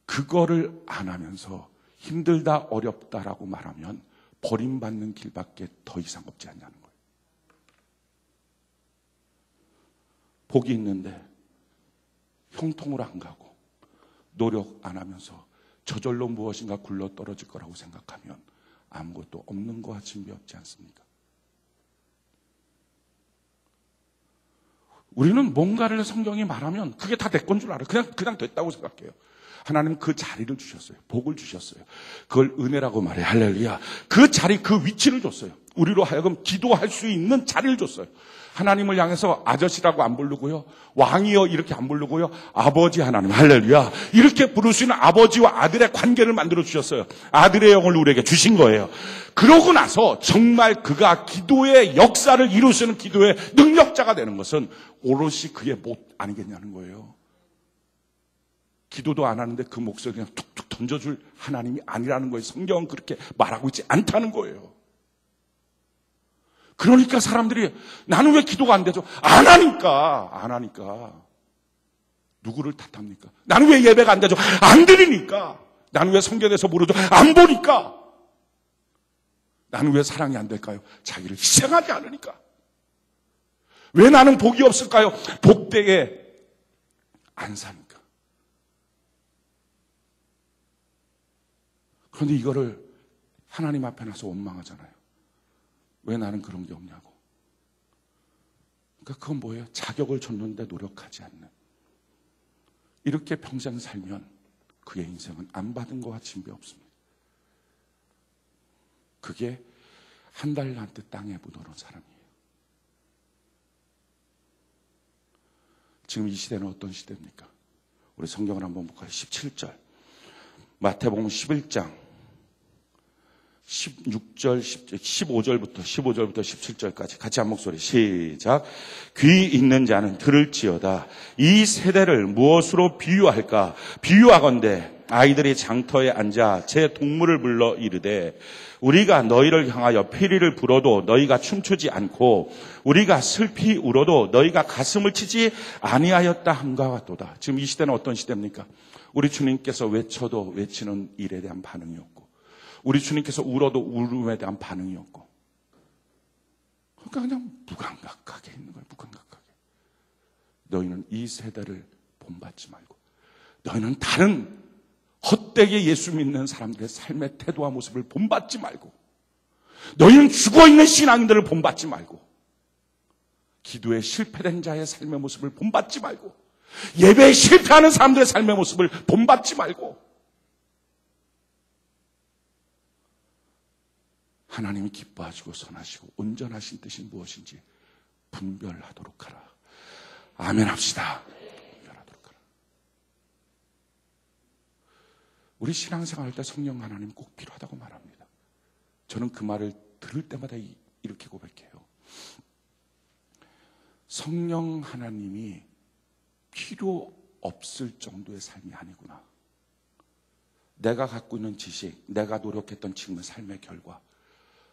그거를 안 하면서 힘들다, 어렵다라고 말하면 버림받는 길밖에 더 이상 없지 않냐는 거예요. 복이 있는데 형통을 안 가고 노력 안 하면서 저절로 무엇인가 굴러 떨어질 거라고 생각하면 아무것도 없는 거와 진배없지 않습니까? 우리는 뭔가를 성경이 말하면 그게 다 내 건 줄 알아요. 그냥 됐다고 생각해요. 하나님 그 자리를 주셨어요. 복을 주셨어요. 그걸 은혜라고 말해요. 할렐루야. 그 자리, 그 위치를 줬어요. 우리로 하여금 기도할 수 있는 자리를 줬어요. 하나님을 향해서 아저씨라고 안 부르고요, 왕이여 이렇게 안 부르고요, 아버지 하나님, 할렐루야, 이렇게 부를 수 있는 아버지와 아들의 관계를 만들어 주셨어요. 아들의 영을 우리에게 주신 거예요. 그러고 나서 정말 그가 기도의 역사를 이룰 수 있는 기도의 능력자가 되는 것은 오롯이 그의 못 아니겠냐는 거예요. 기도도 안 하는데 그 목소리 그냥 툭툭 던져줄 하나님이 아니라는 거예요. 성경은 그렇게 말하고 있지 않다는 거예요. 그러니까 사람들이 나는 왜 기도가 안 되죠? 안 하니까. 누구를 탓합니까? 나는 왜 예배가 안 되죠? 안 드리니까. 나는 왜 성경에서 모르죠? 안 보니까. 나는 왜 사랑이 안 될까요? 자기를 희생하지 않으니까. 왜 나는 복이 없을까요? 복되게 안 사니까. 그런데 이거를 하나님 앞에 나서 원망하잖아요. 왜 나는 그런 게 없냐고. 그러니까 그건 뭐예요? 자격을 줬는데 노력하지 않는. 이렇게 평생 살면 그의 인생은 안 받은 것과 진배 없습니다. 그게 한 달란트 땅에 묻어놓은 사람이에요. 지금 이 시대는 어떤 시대입니까? 우리 성경을 한번 볼까요? 17절 마태복음 11장 16절, 15절부터 17절까지 같이 한 목소리 시작. 귀 있는 자는 들을지어다. 이 세대를 무엇으로 비유할까? 비유하건대 아이들이 장터에 앉아 제 동물을 불러 이르되 우리가 너희를 향하여 피리를 불어도 너희가 춤추지 않고 우리가 슬피 울어도 너희가 가슴을 치지 아니하였다 함과 같도다. 지금 이 시대는 어떤 시대입니까? 우리 주님께서 외쳐도 외치는 일에 대한 반응이 없고 우리 주님께서 울어도 울음에 대한 반응이 없고 그러니까 그냥 무감각하게 있는 거예요. 무감각하게. 너희는 이 세대를 본받지 말고 너희는 다른 헛되게 예수 믿는 사람들의 삶의 태도와 모습을 본받지 말고 너희는 죽어있는 신앙인들을 본받지 말고 기도에 실패된 자의 삶의 모습을 본받지 말고 예배에 실패하는 사람들의 삶의 모습을 본받지 말고 하나님이 기뻐하시고 선하시고 온전하신 뜻이 무엇인지 분별하도록 하라. 아멘 합시다. 분별하도록 하라. 우리 신앙생활 할 때 성령 하나님 꼭 필요하다고 말합니다. 저는 그 말을 들을 때마다 이렇게 고백해요. 성령 하나님이 필요 없을 정도의 삶이 아니구나. 내가 갖고 있는 지식, 내가 노력했던 지금의 삶의 결과,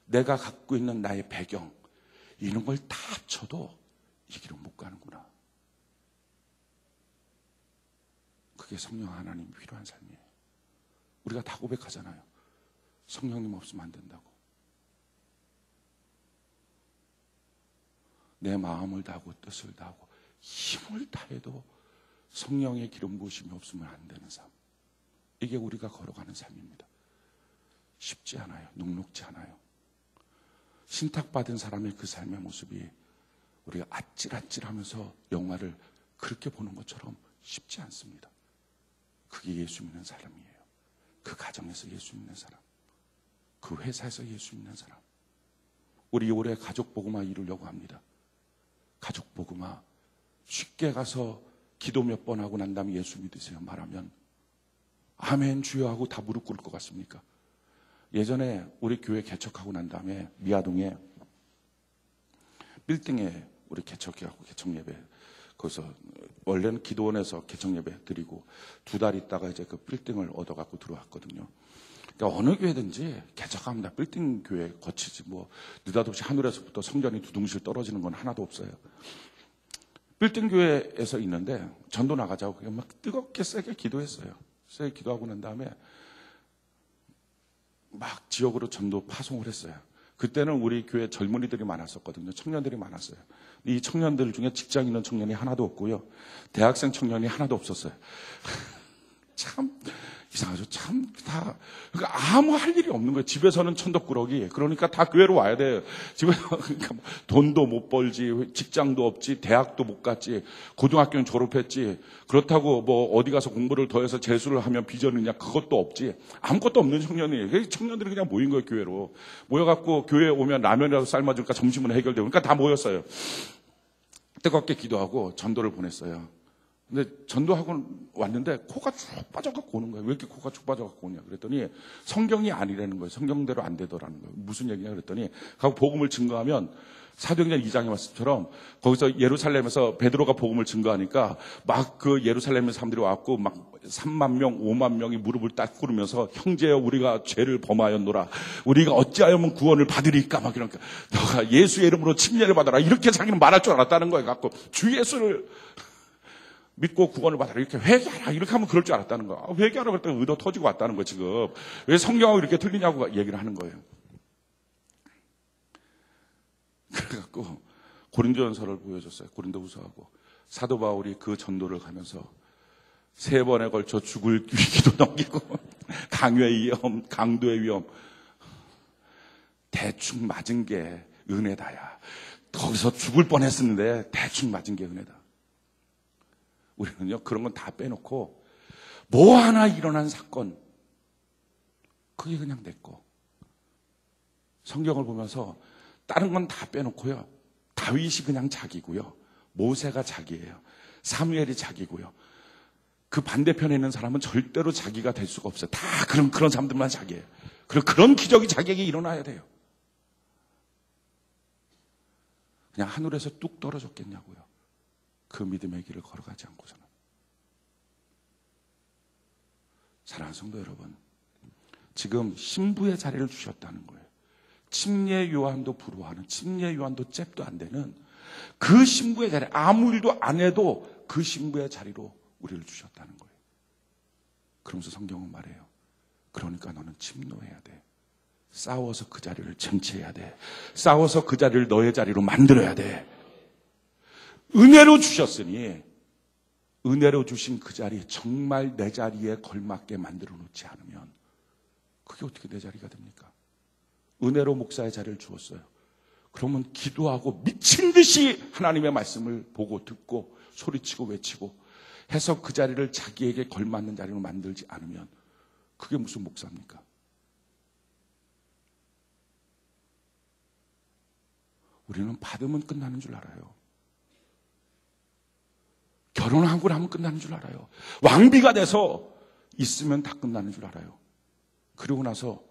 내가 갖고 있는 나의 배경, 이런 걸 다 합쳐도 이 길은 못 가는구나. 그게 성령 하나님이 필요한 삶이에요. 우리가 다 고백하잖아요. 성령님 없으면 안 된다고. 내 마음을 다하고 뜻을 다하고 힘을 다해도 성령의 기름 부으심이 없으면 안 되는 삶. 이게 우리가 걸어가는 삶입니다. 쉽지 않아요. 녹록지 않아요. 신탁받은 사람의 그 삶의 모습이 우리가 아찔아찔하면서 영화를 그렇게 보는 것처럼 쉽지 않습니다. 그게 예수 믿는 사람이에요. 그 가정에서 예수 믿는 사람, 그 회사에서 예수 믿는 사람. 우리 올해 가족 복음화 이루려고 합니다. 가족 복음화 쉽게 가서 기도 몇 번 하고 난 다음에 예수 믿으세요 말하면 아멘 주여 하고 다 무릎 꿇을 것 같습니까? 예전에 우리 교회 개척하고 난 다음에 미아동에 빌딩에 우리 개척해갖고 개척예배 거기서 원래는 기도원에서 개척예배 드리고 2달 있다가 이제 그 빌딩을 얻어갖고 들어왔거든요. 그러니까 어느 교회든지 개척하면 다 빌딩 교회 거치지 뭐 느닷없이 하늘에서부터 성전이 두둥실 떨어지는 건 하나도 없어요. 빌딩 교회에서 있는데 전도 나가자고 그냥 막 뜨겁게 세게 기도했어요. 세게 기도하고 난 다음에 막 지역으로 전도 파송을 했어요. 그때는 우리 교회 젊은이들이 많았었거든요. 청년들이 많았어요. 이 청년들 중에 직장 있는 청년이 하나도 없고요. 대학생 청년이 하나도 없었어요. 참 이상하죠. 참 다 그러니까 아무 할 일이 없는 거예요. 집에서는 천덕꾸러기. 그러니까 다 교회로 와야 돼요. 집에서 그러니까 돈도 못 벌지, 직장도 없지, 대학도 못 갔지, 고등학교는 졸업했지. 그렇다고 뭐 어디 가서 공부를 더 해서 재수를 하면 비전이냐 그것도 없지. 아무것도 없는 청년이 청년들이 그냥 모인 거예요. 교회로 모여갖고 교회에 오면 라면이라도 삶아주니까 점심은 해결되고 그러니까 다 모였어요. 뜨겁게 기도하고 전도를 보냈어요. 근데 전도하고 왔는데 코가 쭉 빠져갖고 오는 거예요. 왜 이렇게 코가 쭉 빠져갖고 오냐 그랬더니 성경이 아니라는 거예요. 성경대로 안 되더라는 거예요. 무슨 얘기냐 그랬더니 가고 복음을 증거하면 사도행전 2장의 말씀처럼 거기서 예루살렘에서 베드로가 복음을 증거하니까 막 그 예루살렘의 사람들이 왔고 막 3만 명, 5만 명이 무릎을 딱 꿇으면서 형제여 우리가 죄를 범하였노라. 우리가 어찌하면 구원을 받으리까 막 이러니까 너가 예수의 이름으로 침례를 받아라. 이렇게 자기는 말할 줄 알았다는 거예요. 갖고 주 예수를 믿고 구원을 받아라. 이렇게 회개하라. 이렇게 하면 그럴 줄 알았다는 거야. 회개하라 그랬더니 의도 터지고 왔다는 거야, 지금. 왜 성경하고 이렇게 틀리냐고 얘기를 하는 거예요. 그래갖고 고린도전서를 보여줬어요. 고린도후서하고. 사도 바울이 그 전도를 가면서 3번에 걸쳐 죽을 위기도 넘기고 강요의 위험, 강도의 위험. 대충 맞은 게 은혜다야. 거기서 죽을 뻔했었는데 대충 맞은 게 은혜다. 우리는요 그런 건 다 빼놓고 뭐 하나 일어난 사건, 그게 그냥 내 거. 성경을 보면서 다른 건 다 빼놓고요. 다윗이 그냥 자기고요. 모세가 자기예요. 사무엘이 자기고요. 그 반대편에 있는 사람은 절대로 자기가 될 수가 없어요. 다 그런 사람들만 자기예요. 그리고 그런 기적이 자기에게 일어나야 돼요. 그냥 하늘에서 뚝 떨어졌겠냐고요. 그 믿음의 길을 걸어가지 않고서는. 사랑하는 성도 여러분, 지금 신부의 자리를 주셨다는 거예요. 침례 요한도 부러워하는, 침례 요한도 잽도 안 되는 그 신부의 자리, 아무 일도 안 해도 그 신부의 자리로 우리를 주셨다는 거예요. 그러면서 성경은 말해요. 그러니까 너는 침노해야 돼. 싸워서 그 자리를 쟁취해야 돼. 싸워서 그 자리를 너의 자리로 만들어야 돼. 은혜로 주셨으니 은혜로 주신 그 자리, 정말 내 자리에 걸맞게 만들어 놓지 않으면 그게 어떻게 내 자리가 됩니까? 은혜로 목사의 자리를 주었어요. 그러면 기도하고 미친 듯이 하나님의 말씀을 보고 듣고 소리치고 외치고 해서 그 자리를 자기에게 걸맞는 자리로 만들지 않으면 그게 무슨 목사입니까? 우리는 받으면 끝나는 줄 알아요. 결혼하고 나면 끝나는 줄 알아요. 왕비가 돼서 있으면 다 끝나는 줄 알아요. 그리고 나서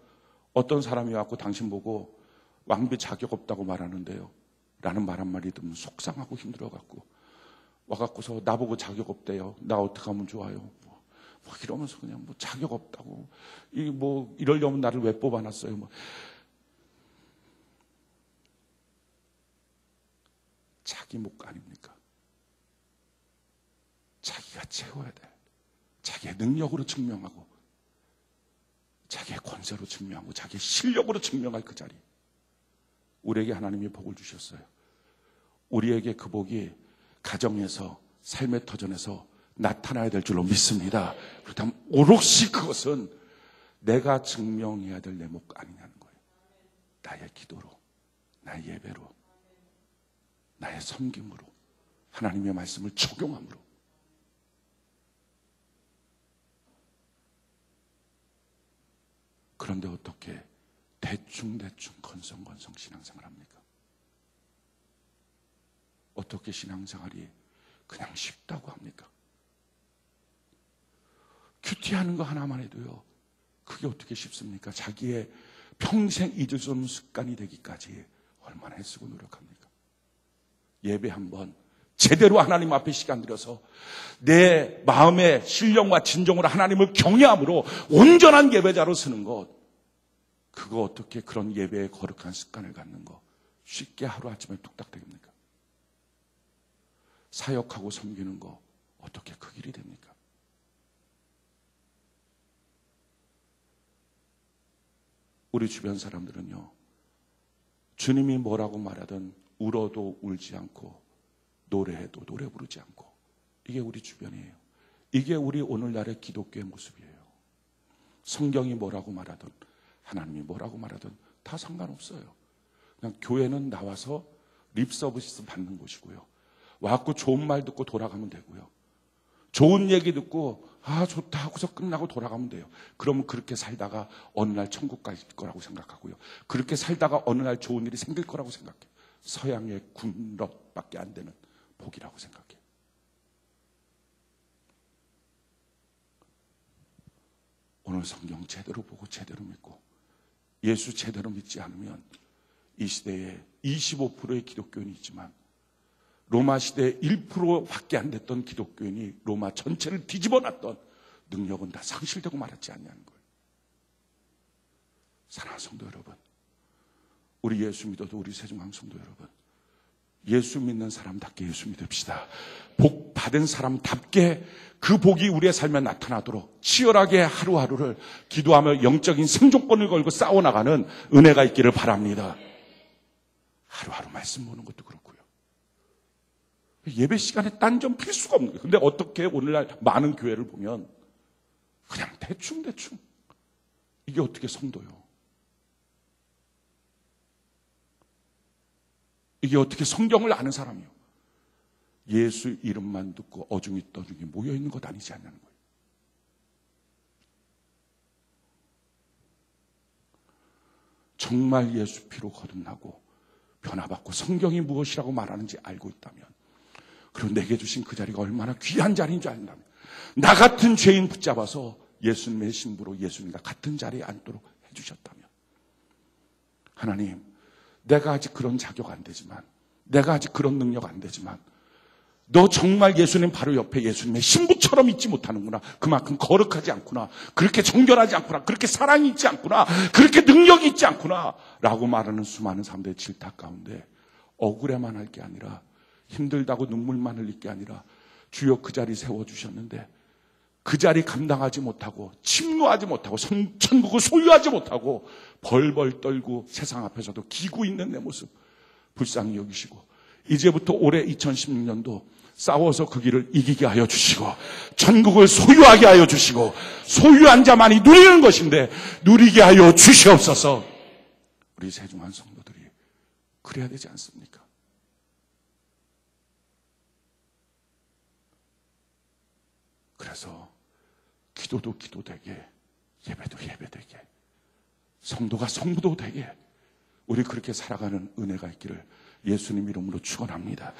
어떤 사람이 왔고 당신 보고 왕비 자격 없다고 말하는데요 라는 말 한마디 듣면 속상하고 힘들어갖고 와갖고서 나보고 자격 없대요. 나 어떻게 하면 좋아요? 뭐 이러면서 그냥 뭐 자격 없다고 이러려면 나를 왜 뽑아놨어요? 자기 목 아닙니까? 자기가 채워야 돼. 자기의 능력으로 증명하고 자기의 권세로 증명하고 자기의 실력으로 증명할 그 자리. 우리에게 하나님이 복을 주셨어요. 우리에게 그 복이 가정에서 삶의 터전에서 나타나야 될 줄로 믿습니다. 그렇다면 오롯이 그것은 내가 증명해야 될 내 목 아니냐는 거예요. 나의 기도로, 나의 예배로, 나의 섬김으로, 하나님의 말씀을 적용함으로. 그런데 어떻게 대충대충 건성건성 신앙생활 합니까? 어떻게 신앙생활이 그냥 쉽다고 합니까? 큐티하는 거 하나만 해도요, 그게 어떻게 쉽습니까? 자기의 평생 잊을 수 없는 습관이 되기까지 얼마나 애쓰고 노력합니까? 예배 한번 제대로 하나님 앞에 시간 들여서 내 마음의 신령과 진정으로 하나님을 경외함으로 온전한 예배자로 서는 것, 그거 어떻게 그런 예배에 거룩한 습관을 갖는 거 쉽게 하루아침에 뚝딱 됩니까? 사역하고 섬기는 거 어떻게 그 길이 됩니까? 우리 주변 사람들은요, 주님이 뭐라고 말하든 울어도 울지 않고 노래해도 노래 부르지 않고, 이게 우리 주변이에요. 이게 우리 오늘날의 기독교의 모습이에요. 성경이 뭐라고 말하든 하나님이 뭐라고 말하든 다 상관없어요. 그냥 교회는 나와서 립 서비스 받는 곳이고요. 와갖고 좋은 말 듣고 돌아가면 되고요. 좋은 얘기 듣고 좋다 하고서 끝나고 돌아가면 돼요. 그러면 그렇게 살다가 어느 날 천국 갈 거라고 생각하고요. 그렇게 살다가 어느 날 좋은 일이 생길 거라고 생각해요. 서양의 군럽밖에 안 되는 복이라고 생각해요. 오늘 성경 제대로 보고 제대로 믿고 예수 제대로 믿지 않으면 이 시대에 25%의 기독교인이 있지만 로마 시대에 1%밖에 안 됐던 기독교인이 로마 전체를 뒤집어 놨던 능력은 다 상실되고 말았지 않냐는 거예요. 사랑하는 성도 여러분, 우리 예수 믿어도 우리 세종항 성도 여러분, 예수 믿는 사람답게 예수 믿읍시다. 복 받은 사람답게 그 복이 우리의 삶에 나타나도록 치열하게 하루하루를 기도하며 영적인 생존권을 걸고 싸워나가는 은혜가 있기를 바랍니다. 하루하루 말씀 보는 것도 그렇고요. 예배 시간에 딴 점 필수가 없는 거예요. 근데 어떻게 오늘날 많은 교회를 보면 그냥 대충대충, 이게 어떻게 성도요? 이게 어떻게 성경을 아는 사람이요? 예수 이름만 듣고 어중이 떠중이 모여있는 것 아니지 않냐는 거예요. 정말 예수 피로 거듭나고 변화받고 성경이 무엇이라고 말하는지 알고 있다면, 그리고 내게 주신 그 자리가 얼마나 귀한 자리인 줄 안다면, 나 같은 죄인 붙잡아서 예수님의 신부로 예수님과 같은 자리에 앉도록 해주셨다면, 하나님, 내가 아직 그런 자격 안 되지만, 내가 아직 그런 능력 안 되지만, 너 정말 예수님 바로 옆에 예수님의 신부처럼 있지 못하는구나. 그만큼 거룩하지 않구나. 그렇게 정결하지 않구나. 그렇게 사랑이 있지 않구나. 그렇게 능력이 있지 않구나. 라고 말하는 수많은 사람들의 질타 가운데 억울해만 할 게 아니라, 힘들다고 눈물만 흘릴 게 아니라, 주여 그 자리 세워주셨는데 그 자리 감당하지 못하고 침노하지 못하고 천국을 소유하지 못하고 벌벌 떨고 세상 앞에서도 기고 있는 내 모습 불쌍히 여기시고, 이제부터 올해 2016년도 싸워서 그 길을 이기게 하여 주시고, 천국을 소유하게 하여 주시고, 소유한 자만이 누리는 것인데 누리게 하여 주시옵소서. 우리 세중한 성도들이 그래야 되지 않습니까? 그래서 기도도 기도되게, 예배도 예배되게, 성도가 성도 되게 우리 그렇게 살아가는 은혜가 있기를 예수님 이름으로 축원합니다.